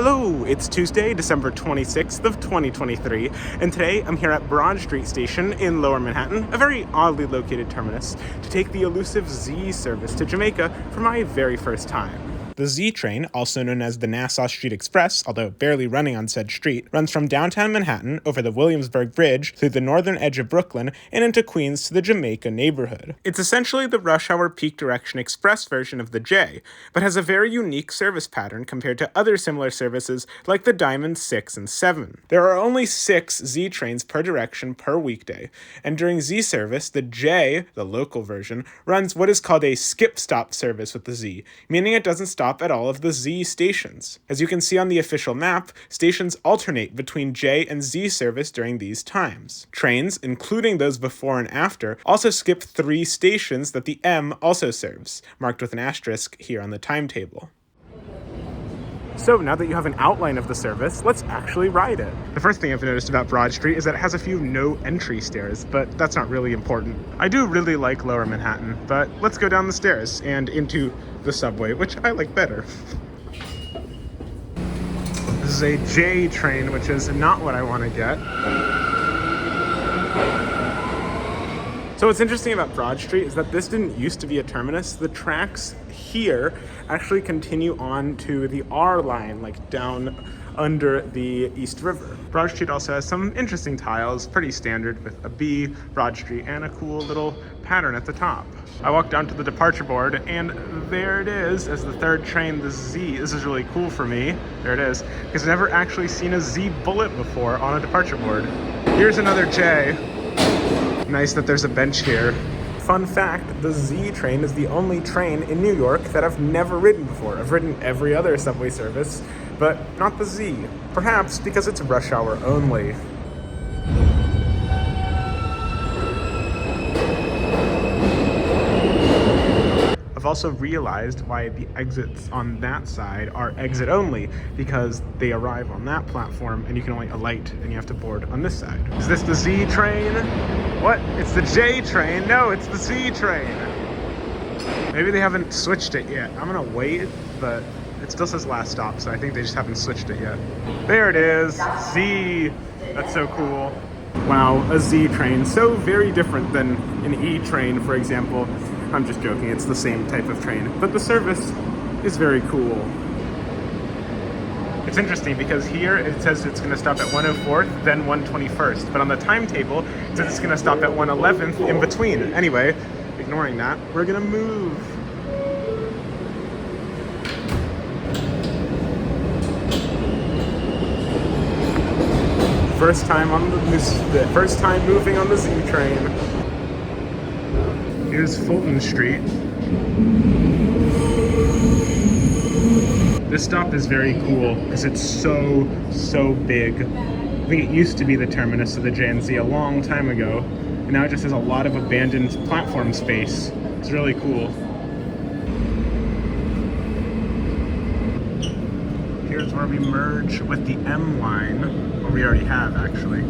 Hello, it's Tuesday, December 26th of 2023, and today I'm here at Broad Street Station in Lower Manhattan, a very oddly located terminus, to take the Elusive Z service to Jamaica for my very first time. The Z Train, also known as the Nassau Street Express, although barely running on said street, runs from downtown Manhattan over the Williamsburg Bridge through the northern edge of Brooklyn and into Queens to the Jamaica neighborhood. It's essentially the rush hour peak direction express version of the J, but has a very unique service pattern compared to other similar services like the Diamond 6 and 7. There are only 6 Z trains per direction per weekday, and during Z service, the J, the local version, runs what is called a skip stop service with the Z, meaning it doesn't stop at all of the Z stations. As you can see on the official map, stations alternate between J and Z service during these times. Trains, including those before and after, also skip 3 stations that the M also serves, marked with an asterisk here on the timetable. So now that you have an outline of the service, let's actually ride it. The first thing I've noticed about Broad Street is that it has a few no entry stairs, but that's not really important. I do really like Lower Manhattan, but let's go down the stairs and into the subway, which I like better. This is a J train, which is not what I want to get. So what's interesting about Broad Street is that this didn't used to be a terminus. The tracks here actually continue on to the R line, like down under the East River. Broad Street also has some interesting tiles, pretty standard with a B, Broad Street, and a cool little pattern at the top. I walked down to the departure board, and there it is as the third train, the Z. This is really cool for me. There it is, because I've never actually seen a Z bullet before on a departure board. Here's another J. Nice that there's a bench here. Fun fact, the Z train is the only train in New York that I've never ridden before. I've ridden every other subway service, but not the Z. Perhaps because it's rush hour only. I've also realized why the exits on that side are exit only, because they arrive on that platform and you can only alight and you have to board on this side. Is this the Z train? What? It's the J train? No, it's the Z train. Maybe they haven't switched it yet. I'm gonna wait, but it still says last stop, so I think they just haven't switched it yet. There it is, Z. That's so cool. Wow, a Z train, so very different than an E train, for example. I'm just joking, it's the same type of train, but the service is very cool. It's interesting because here it says it's going to stop at 104th, then 121st, but on the timetable it says it's going to stop at 111th in between. Anyway, ignoring that, we're going to move. First time moving on the Z train. Here's Fulton Street. This stop is very cool because it's so big. I think it used to be the terminus of the J and Z a long time ago, and now it just has a lot of abandoned platform space. It's really cool. Here's where we merge with the M line, or we already have actually.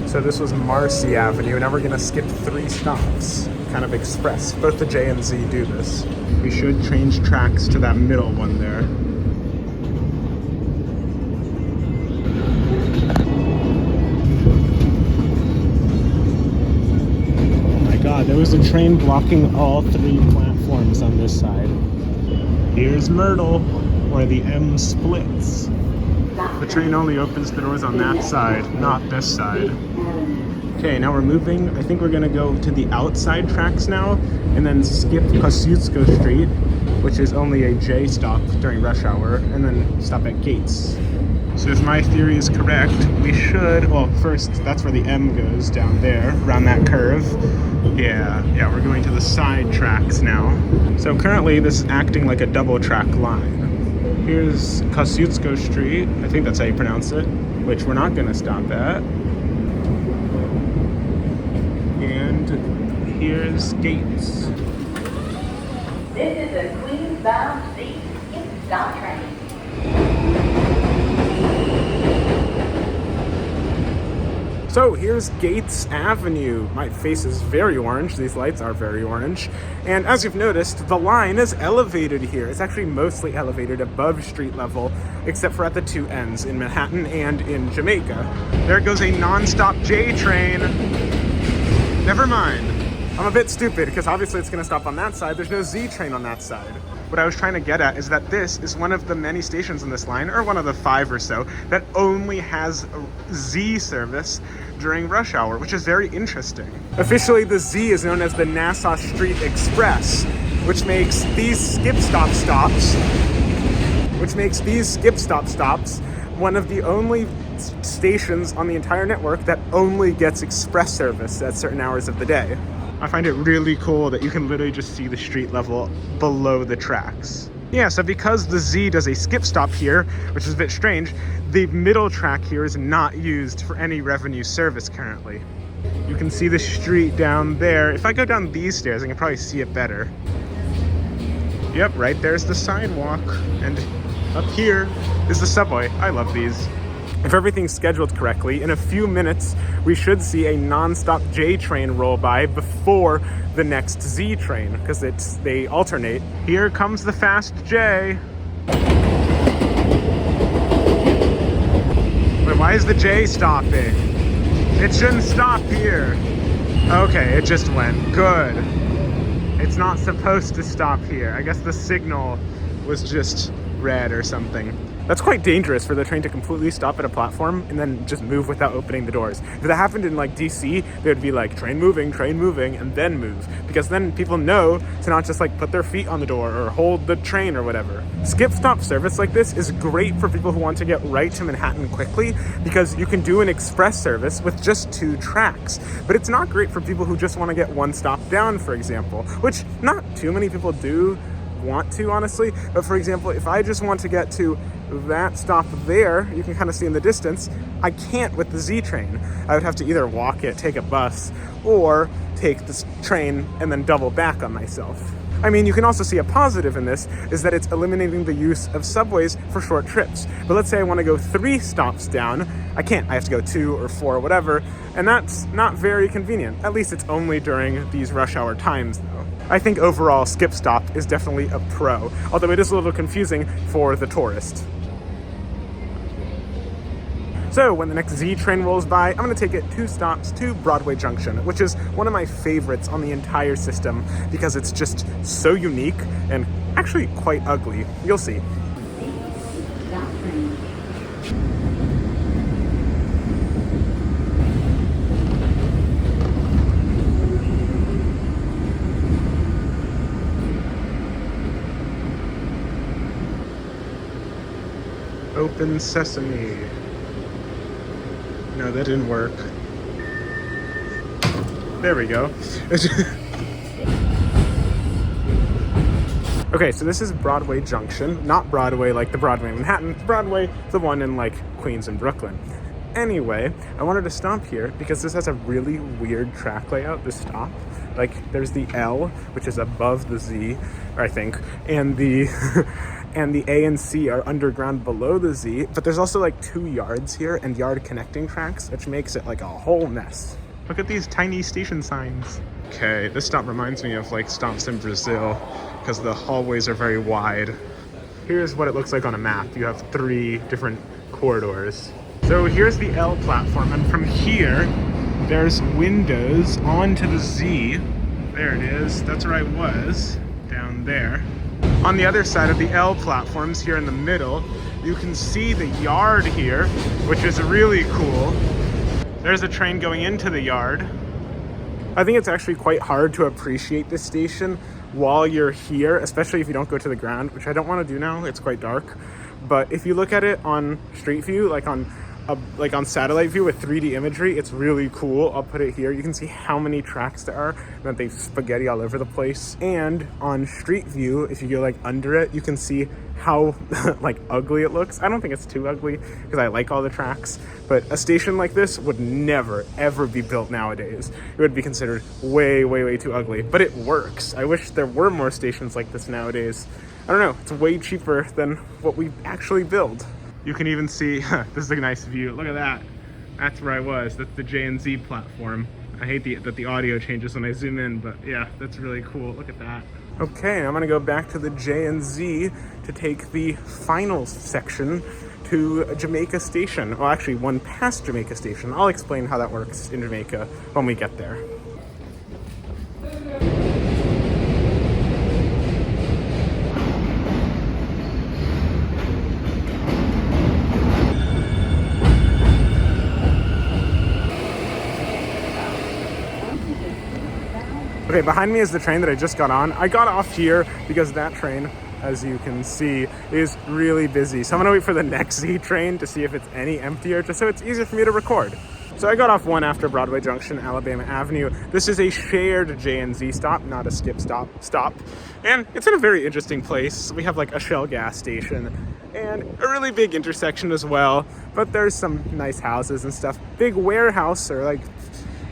So this was Marcy Avenue, and now we're gonna skip 3 stops, kind of express. Both the J and Z do this. We should change tracks to that middle one there. Oh my god, there was a train blocking all 3 platforms on this side. Here's Myrtle, where the M splits. The train only opens the doors on that side, not this side. Okay, now we're moving. I think we're gonna go to the outside tracks now, and then skip Kosciuszko Street, which is only a J stop during rush hour, and then stop at Gates. So if my theory is correct, we should, well, first, that's where the M goes, down there, around that curve. Yeah, we're going to the side tracks now. So currently, this is acting like a double track line. Here's Kosciuszko Street, I think that's how you pronounce it, which we're not gonna stop at. And here's Gates. This is a Queens Blvd Z Train. So here's Gates Avenue. My face is very orange. These lights are very orange. And as you've noticed, the line is elevated here. It's actually mostly elevated above street level, except for at the two ends, in Manhattan and in Jamaica. There goes a non-stop J train. Never mind. I'm a bit stupid because obviously it's going to stop on that side. There's no Z train on that side. What I was trying to get at is that this is one of the many stations in this line, or one of the 5 or so, that only has a Z service during rush hour, which is very interesting. Officially, the Z is known as the Nassau Street Express, which makes these skip-stop stops one of the only stations on the entire network that only gets express service at certain hours of the day. I find it really cool that you can literally just see the street level below the tracks. Yeah, so because the Z does a skip stop here, which is a bit strange, the middle track here is not used for any revenue service currently. You can see the street down there. If I go down these stairs, I can probably see it better. Yep, right there's the sidewalk. And up here is the subway. I love these. If everything's scheduled correctly, in a few minutes, we should see a non-stop J train roll by before the next Z train, because they alternate. Here comes the fast J. Wait, why is the J stopping? It shouldn't stop here. Okay, it just went. Good. It's not supposed to stop here. I guess the signal was just red or something. That's quite dangerous for the train to completely stop at a platform and then just move without opening the doors. If that happened in like DC, they would be like train moving, and then move. Because then people know to not just like put their feet on the door or hold the train or whatever. Skip stop service like this is great for people who want to get right to Manhattan quickly, because you can do an express service with just 2 tracks. But it's not great for people who just want to get one stop down, for example, which not too many people do want to, honestly. But for example, if I just want to get to that stop there, you can kind of see in the distance, I can't with the Z train. I would have to either walk it, take a bus, or take this train and then double back on myself. I mean, you can also see a positive in this, is that it's eliminating the use of subways for short trips. But let's say I want to go 3 stops down, I can't. I have to go 2 or 4 or whatever, and that's not very convenient. At least it's only during these rush hour times, though. I think overall, skip stop is definitely a pro, although it is a little confusing for the tourist. So when the next Z train rolls by, I'm going to take it 2 stops to Broadway Junction, which is one of my favorites on the entire system because it's just so unique and actually quite ugly. You'll see. Open sesame. No, that didn't work. There we go. Okay, so this is Broadway Junction. Not Broadway like the Broadway in Manhattan. Broadway, the one in like Queens and Brooklyn. Anyway, I wanted to stop here because this has a really weird track layout, this stop. Like, there's the L, which is above the Z, I think, and the and the A and C are underground below the Z, but there's also like 2 yards here and yard connecting tracks, which makes it like a whole mess. Look at these tiny station signs. Okay, this stop reminds me of like stops in Brazil because the hallways are very wide. Here's what it looks like on a map. You have 3 different corridors. So here's the L platform, and from here, there's windows onto the Z. There it is, that's where I was, down there. On the other side of the L platforms, here in the middle, you can see the yard here, which is really cool. There's a train going into the yard. I think it's actually quite hard to appreciate this station while you're here, especially if you don't go to the ground, which I don't want to do now, it's quite dark. But if you look at it on street view, like on satellite view with 3D imagery, it's really cool. I'll put it here. You can see how many tracks there are, that they spaghetti all over the place. And on street view, if you go like under it, you can see how like ugly it looks. I don't think it's too ugly because I like all the tracks, but a station like this would never ever be built nowadays. It would be considered way, way, way too ugly, but it works. I wish there were more stations like this nowadays. I don't know, it's way cheaper than what we actually build. You can even see, this is a nice view. Look at that. That's where I was. That's the J&Z platform. I hate that the audio changes when I zoom in, but yeah, that's really cool. Look at that. Okay, I'm gonna go back to the J&Z to take the final section to Jamaica Station. Well, actually, one past Jamaica Station. I'll explain how that works in Jamaica when we get there. Okay, behind me is the train that I just got on. I got off here because that train, as you can see, is really busy. So I'm gonna wait for the next Z train to see if it's any emptier, just so it's easier for me to record. So I got off one after Broadway Junction, Alabama Avenue. This is a shared J&Z stop, not a skip stop. And it's in a very interesting place. We have like a Shell gas station and a really big intersection as well. But there's some nice houses and stuff. Big warehouse, or like,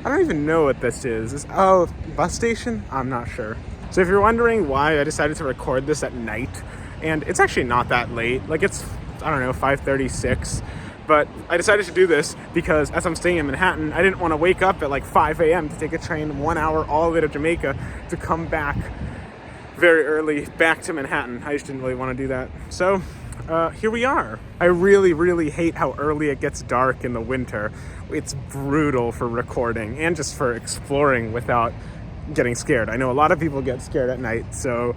I don't even know what this is. Oh, bus station? I'm not sure. So if you're wondering why I decided to record this at night, and it's actually not that late, like it's, I don't know, 5:36, but I decided to do this because as I'm staying in Manhattan, I didn't want to wake up at like 5 a.m. to take a train 1 hour all the way to Jamaica to come back very early back to Manhattan. I just didn't really want to do that. So here we are. I really, really hate how early it gets dark in the winter. It's brutal for recording and just for exploring without getting scared. I know a lot of people get scared at night, so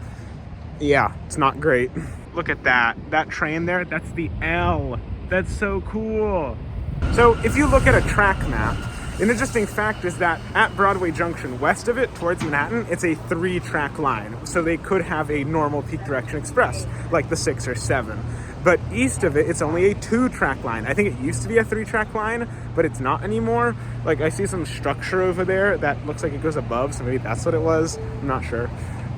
yeah, it's not great. Look at that. That train there, that's the L. That's so cool. So if you look at a track map, an interesting fact is that at Broadway Junction, west of it, towards Manhattan, it's a 3-track line. So they could have a normal peak direction express, like the 6 or 7. But east of it, it's only a 2-track line. I think it used to be a 3-track line, but it's not anymore. Like, I see some structure over there that looks like it goes above, so maybe that's what it was. I'm not sure.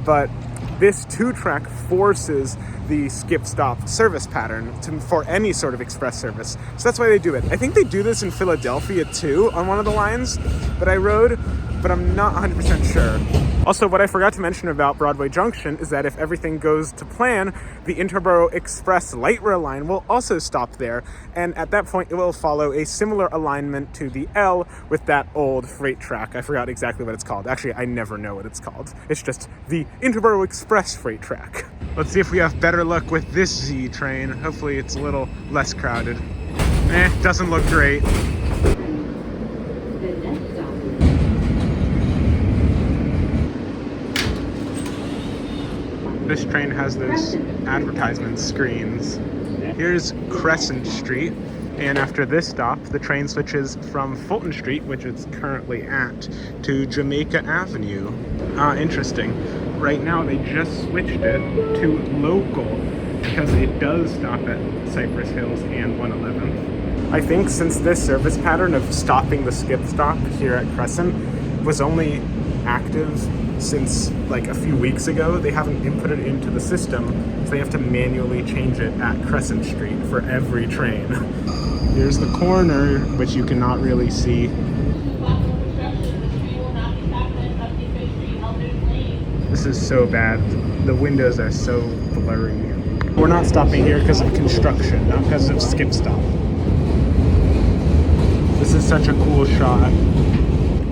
But this 2-track forces the skip-stop service pattern for any sort of express service. So that's why they do it. I think they do this in Philadelphia too on one of the lines that I rode, but I'm not 100% sure. Also, what I forgot to mention about Broadway Junction is that if everything goes to plan, the Interborough Express light rail line will also stop there, and at that point it will follow a similar alignment to the L with that old freight track. I forgot exactly what it's called. Actually, I never know what it's called. It's just the Interborough Express freight track. Let's see if we have better luck with this Z train. Hopefully it's a little less crowded. Doesn't look great. This train has those advertisement screens. Here's Crescent Street, and after this stop, the train switches from Fulton Street, which it's currently at, to Jamaica Avenue. Interesting. Right now, they just switched it to local because it does stop at Cypress Hills and 111. I think since this service pattern of stopping the skip stop here at Crescent was only active since like a few weeks ago, they haven't input it into the system, so they have to manually change it at Crescent Street for every train. Here's the corner, which you cannot really see. This is so bad. The windows are so blurry. We're not stopping here because of construction, not because of skip stop. This is such a cool shot.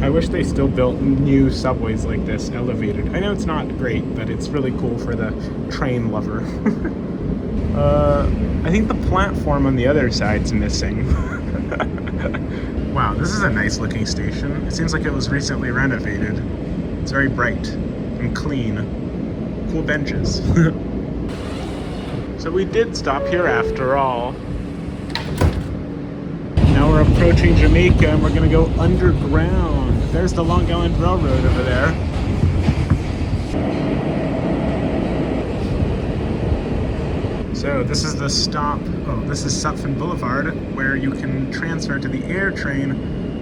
I wish they still built new subways like this, elevated. I know it's not great, but it's really cool for the train lover. I think the platform on the other side's missing. Wow, this is a nice looking station. It seems like it was recently renovated. It's very bright and clean. Cool benches. So we did stop here after all. Now we're approaching Jamaica and we're gonna go underground. There's the Long Island Railroad over there. So this is the stop, this is Sutphin Boulevard, where you can transfer to the air train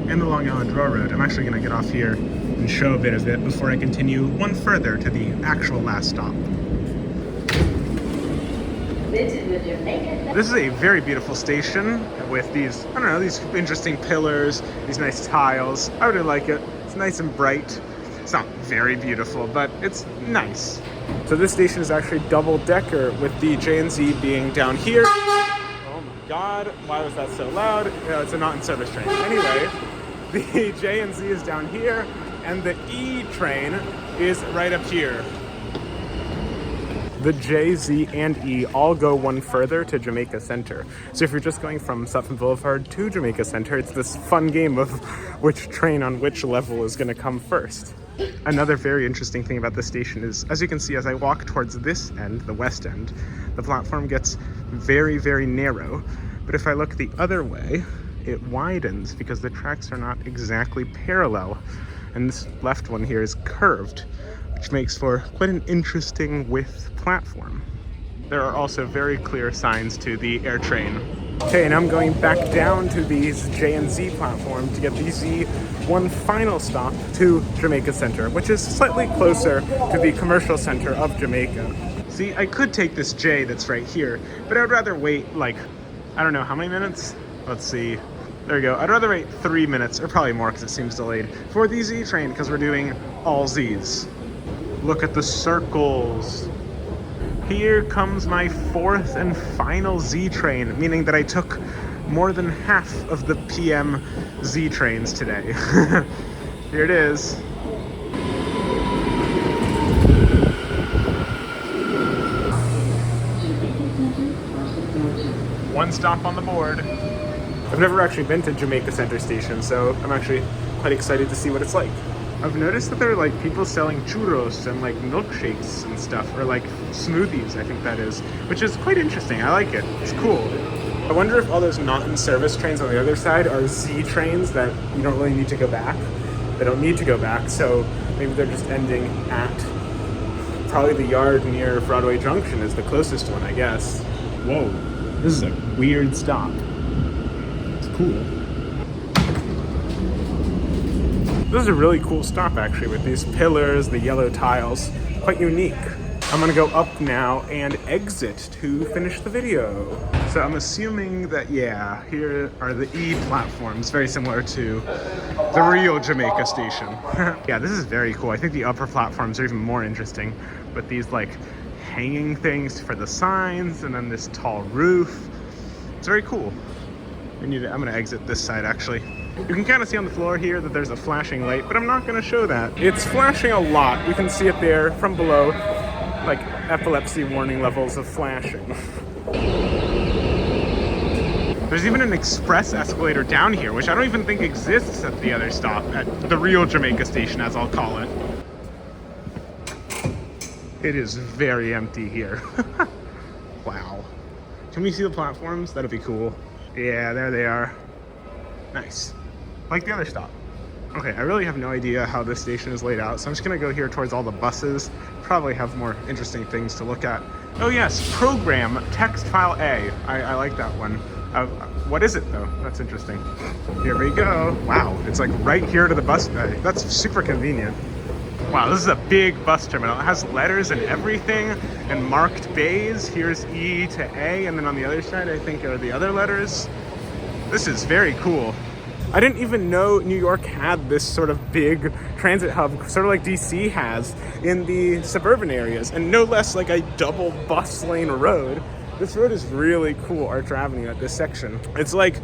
and the Long Island Railroad. I'm actually gonna get off here and show a bit of it before I continue one further to the actual last stop. This is a very beautiful station with these, I don't know, these interesting pillars, these nice tiles. I really like it. It's nice and bright. It's not very beautiful, but it's nice. So this station is actually double-decker, with the J and Z being down here. Oh my god, why was that so loud? It's a not-in-service train. Anyway, the J and Z is down here, and the E train is right up here. The J, Z, and E all go one further to Jamaica Center. So if you're just going from Sutphin Boulevard to Jamaica Center, it's this fun game of which train on which level is going to come first. Another very interesting thing about this station is, as you can see, as I walk towards this end, the west end, the platform gets very, very narrow. But if I look the other way, it widens because the tracks are not exactly parallel. And this left one here is curved, which makes for quite an interesting width platform. There are also very clear signs to the air train. Okay, and I'm going back down to these J and Z platform to get the Z one final stop to Jamaica Center, which is slightly closer to the commercial center of Jamaica. See, I could take this J that's right here, but I'd rather wait like, I don't know how many minutes? Let's see. There we go. I'd rather wait 3 minutes, or probably more because it seems delayed, for the Z train because we're doing all Zs. Look at the circles. Here comes my fourth and final Z train, meaning that I took more than half of the PM Z trains today. Here it is. One stop on the board. I've never actually been to Jamaica Center Station, so I'm actually quite excited to see what it's like. I've noticed that there are like people selling churros and like milkshakes and stuff, or like smoothies, I think that is, which is quite interesting. I like it. It's cool. I wonder if all those not-in-service trains on the other side are Z trains that you don't really need to go back. They don't need to go back, so maybe they're just ending at probably the yard near Broadway Junction is the closest one, I guess. Whoa, this is a weird stop. It's cool. This is a really cool stop, actually, with these pillars, the yellow tiles. Quite unique. I'm gonna go up now and exit to finish the video. So I'm assuming that, yeah, here are the E platforms, very similar to the real Jamaica station. Yeah, this is very cool. I think the upper platforms are even more interesting, with these like hanging things for the signs, and then this tall roof. It's very cool. I'm gonna exit this side, actually. You can kind of see on the floor here that there's a flashing light, but I'm not going to show that. It's flashing a lot. You can see it there from below, like epilepsy warning levels of flashing. There's even an express escalator down here, which I don't even think exists at the other stop, at the real Jamaica station, as I'll call it. It is very empty here. Wow. Can we see the platforms? That'd be cool. Yeah, there they are. Nice. Like the other stop. Okay, I really have no idea how this station is laid out, so I'm just gonna go here towards all the buses. Probably have more interesting things to look at. Oh yes, program text file A. I like that one. What is it though? That's interesting. Here we go. Wow, it's like right here to the bus bay. That's super convenient. Wow, this is a big bus terminal. It has letters and everything and marked bays. Here's E to A, and then on the other side I think are the other letters. This is very cool. I didn't even know New York had this sort of big transit hub, sort of like DC has in the suburban areas, and no less like a double bus lane road. This road is really cool, Archer Avenue at this section. It's like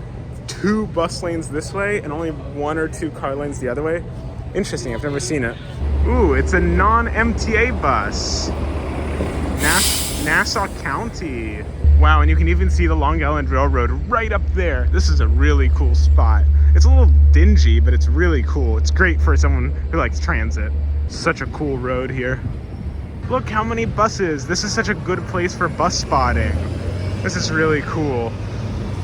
2 bus lanes this way and only 1 or 2 car lanes the other way. Interesting, I've never seen it. Ooh, it's a non-MTA bus. Nassau County. Wow, and you can even see the Long Island Railroad right up there. This is a really cool spot. It's a little dingy, but it's really cool. It's great for someone who likes transit. Such a cool road here. Look how many buses. This is such a good place for bus spotting. This is really cool.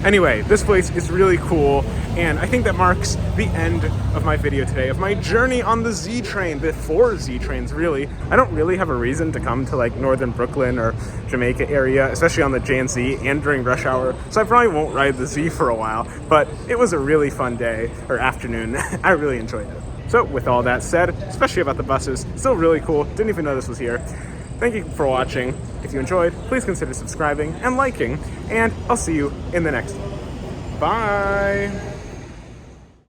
Anyway, this place is really cool, and I think that marks the end of my video today, of my journey on the Z train, the 4 Z trains, really. I don't really have a reason to come to like northern Brooklyn or Jamaica area, especially on the J and Z and during rush hour, so I probably won't ride the Z for a while, but it was a really fun day, or afternoon. I really enjoyed it. So with all that said, especially about the buses, still really cool, didn't even know this was here. Thank you for watching. If you enjoyed, please consider subscribing and liking, and I'll see you in the next one. Bye!